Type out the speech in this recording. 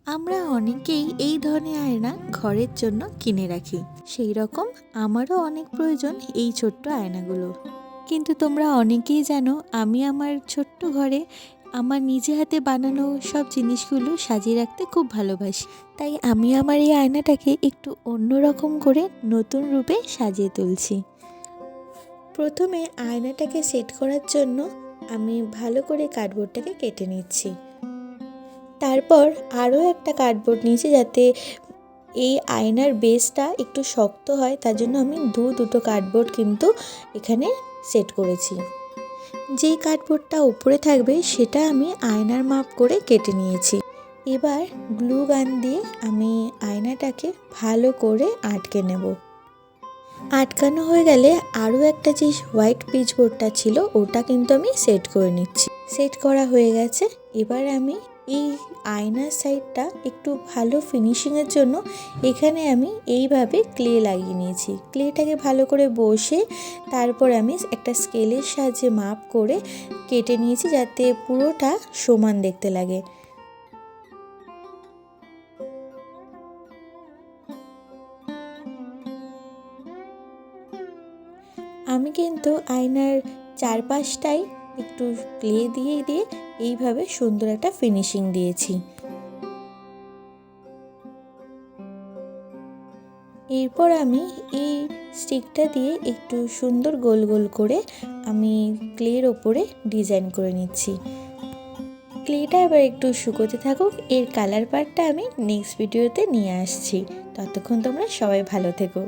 আমরা অনেকেই এই ধরনের আয়না ঘরের জন্য কিনে রাখি, সেই রকম আমারও অনেক প্রয়োজন এই ছোট্ট আয়নাগুলো। কিন্তু তোমরা অনেকেই জানো আমি আমার ছোট্ট ঘরে আমার নিজে হাতে বানানো সব জিনিসগুলো সাজিয়ে রাখতে খুব ভালোবাসি। তাই আমি আমার এই আয়নাটাকে একটু অন্যরকম করে নতুন রূপে সাজিয়ে তুলছি। প্রথমে আয়নাটাকে সেট করার জন্য আমি ভালো করে কার্ডবোর্ডটাকে কেটে নিচ্ছি। তারপর আরও একটা কার্ডবোর্ড নিয়েছি যাতে এই আয়নার বেসটা একটু শক্ত হয়, তার জন্য আমি দুটো কার্ডবোর্ড কিন্তু এখানে সেট করেছি। যেই কার্ডবোর্ডটা উপরে থাকবে সেটা আমি আয়নার মাপ করে কেটে নিয়েছি। এবার গ্লু গান দিয়ে আমি আয়নাটাকে ভালো করে আটকে নেব। আটকানো হয়ে গেলে আরও একটা যে হোয়াইট পিচবোর্ডটা ছিল ওটা কিন্তু আমি সেট করে নিচ্ছি। সেট করা হয়ে গেছে। এবার আমি এই আয়নার সাইডটা একটু ভালো ফিনিশিংয়ের জন্য এখানে আমি এইভাবে ক্লে লাগিয়ে নিয়েছি। ক্লেটাকে ভালো করে বসে তারপর আমি একটা স্কেলের সাহায্যে মাপ করে কেটে নিয়েছি যাতে পুরোটা সমান দেখতে লাগে। আমি কিন্তু আয়নার চারপাশটাই একটু ক্লে দিয়ে এইভাবে সুন্দর একটা ফিনিশিং দিয়েছি। এরপর আমি এই স্টিকটা দিয়ে একটু সুন্দর গোল গোল করে আমি ক্লের ওপরে ডিজাইন করে নিচ্ছি। ক্লেটা এবার একটু শুকোতে থাকুক, এর কালার পার্টটা আমি নেক্সট ভিডিওতে নিয়ে আসছি। ততক্ষণ তোমরা সবাই ভালো থেকো।